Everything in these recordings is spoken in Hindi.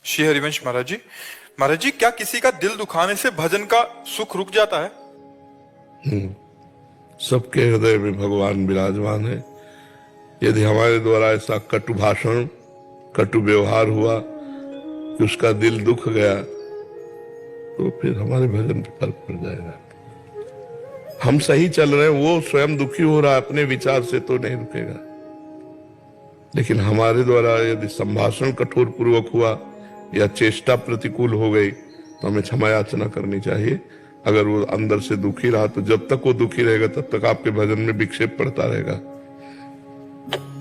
श्री हरिवंश महाराज जी। महाराज जी, क्या किसी का दिल दुखाने से भजन का सुख रुक जाता है? सबके हृदय में भगवान विराजमान है। यदि हमारे द्वारा ऐसा कटु भाषण, कटु व्यवहार हुआ कि उसका दिल दुख गया, तो फिर हमारे भजन पर फर्क पड़ जाएगा। हम सही चल रहे हैं, वो स्वयं दुखी हो रहा है अपने विचार से, तो नहीं रुकेगा। लेकिन हमारे द्वारा यदि संभाषण कठोर पूर्वक हुआ या चेष्टा प्रतिकूल हो गई, तो हमें क्षमा याचना करनी चाहिए। अगर वो अंदर से दुखी रहा, तो जब तक वो दुखी रहेगा तब तक आपके भजन में विक्षेप पड़ता रहेगा।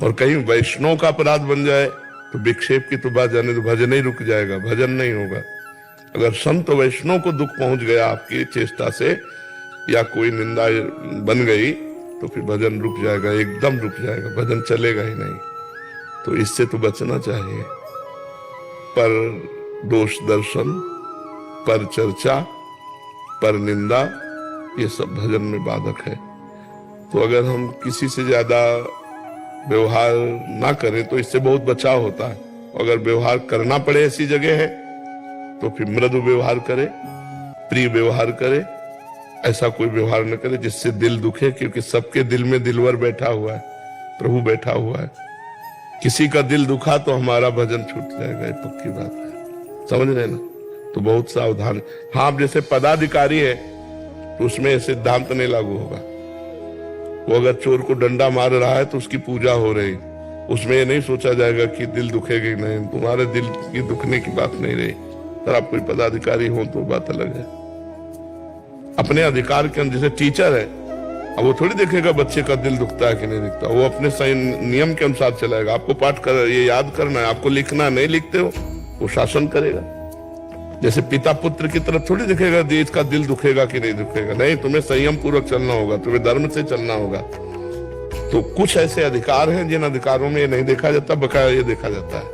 और कहीं वैष्णव का अपराध बन जाए तो विक्षेप की तो बात जाने, तो भजन ही रुक जाएगा, भजन नहीं होगा। अगर संत वैष्णव को दुख पहुंच गया आपकी चेष्टा से, या कोई निंदा बन गई, तो फिर भजन रुक जाएगा, एकदम रुक जाएगा, भजन चलेगा ही नहीं। तो इससे तो बचना चाहिए। पर दोष दर्शन, पर चर्चा, पर निंदा, ये सब भजन में बाधक है। तो अगर हम किसी से ज्यादा व्यवहार ना करें तो इससे बहुत बचाव होता है। अगर व्यवहार करना पड़े ऐसी जगह है तो फिर मृदु व्यवहार करे, प्रिय व्यवहार करे। ऐसा कोई व्यवहार न करे जिससे दिल दुखे, क्योंकि सबके दिल में दिलवर बैठा हुआ है, प्रभु बैठा हुआ है। किसी का दिल दुखा तो हमारा भजन छूट जाएगा, ये पक्की बात है। समझ रहे ना? तो बहुत सावधान। हाँ, जैसे पदाधिकारी है तो उसमें ये सिद्धांत नहीं लागू होगा। वो अगर चोर को डंडा मार रहा है तो उसकी पूजा हो रही, उसमें ये नहीं सोचा जाएगा कि दिल दुखेगा नहीं। तुम्हारे दिल की दुखने की बात नहीं रही। अगर आप कोई पदाधिकारी हो तो बात अलग है। अपने अधिकार के अंदर, जैसे टीचर है, अब वो थोड़ी देखेगा बच्चे का दिल दुखता है कि नहीं दिखता। वो अपने सही नियम के अनुसार चलाएगा। आपको पाठ कर, ये याद करना है, आपको लिखना, नहीं लिखते हो वो शासन करेगा। जैसे पिता पुत्र की तरफ थोड़ी दिखेगा देश का दिल दुखेगा कि नहीं दुखेगा। नहीं, तुम्हें संयम पूर्वक चलना होगा, तुम्हें धर्म से चलना होगा। तो कुछ ऐसे अधिकार हैं जिन अधिकारों में ये नहीं देखा जाता, बकाया ये देखा जाता है।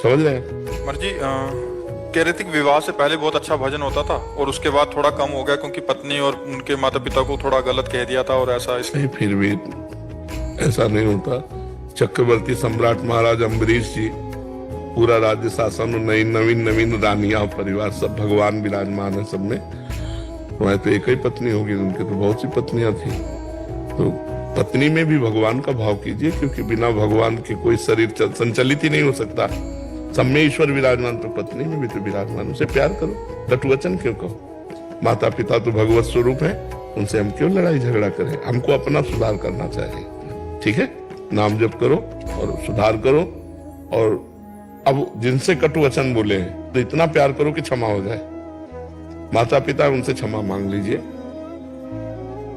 समझ रहे हैं? महाराज जी, कह रहे थे कि विवाह से पहले बहुत अच्छा भजन होता था और उसके बाद थोड़ा कम हो गया क्योंकि पत्नी और उनके माता पिता को थोड़ा गलत कह दिया था, और ऐसा इसलिए। फिर भी ऐसा नहीं होता। चक्रवर्ती सम्राट महाराज अम्बरीश जी, पूरा राज्य शासन, नवीन रानियां, परिवार, सब भगवान विराजमान है सब में। तुम्हारे तो एक ही पत्नी होगी, उनके तो बहुत सी पत्नियां थी। तो पत्नी में भी भगवान का भाव कीजिए, क्योंकि बिना भगवान के कोई शरीर संचलित ही नहीं हो सकता। सब में ईश्वर विराजमान, तो पत्नी में भी तो विराजमान। उसे प्यार करो, कटुवचन क्यों कहो? माता पिता तो भगवत स्वरूप है, उनसे हम क्यों लड़ाई झगड़ा करें? हमको अपना सुधार करना चाहिए। ठीक है, नाम जप करो और सुधार करो। और अब जिनसे कटु वचन बोले हैं तो इतना प्यार करो कि क्षमा हो जाए। माता पिता, उनसे क्षमा मांग लीजिए,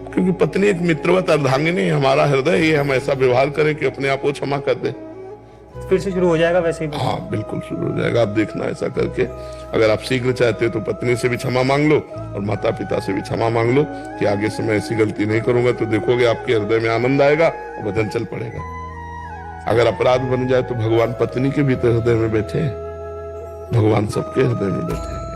क्योंकि पत्नी एक मित्रवत अर्धांगिनी है। हमारा हृदय ये, हम ऐसा व्यवहार करें कि अपने आप को क्षमा कर दे, फिर से शुरू हो जाएगा वैसे ही। हाँ, बिल्कुल शुरू हो जाएगा। आप देखना ऐसा करके। अगर आप शीघ्र चाहते हो तो पत्नी से भी क्षमा मांग लो और माता पिता से भी क्षमा मांग लो कि आगे से मैं ऐसी गलती नहीं करूंगा। तो देखोगे आपके हृदय में आनंद आएगा और भजन चल पड़ेगा। अगर अपराध बन जाए तो भगवान पत्नी के भीतर हृदय में बैठे हैं, भगवान सबके हृदय में बैठे हैं।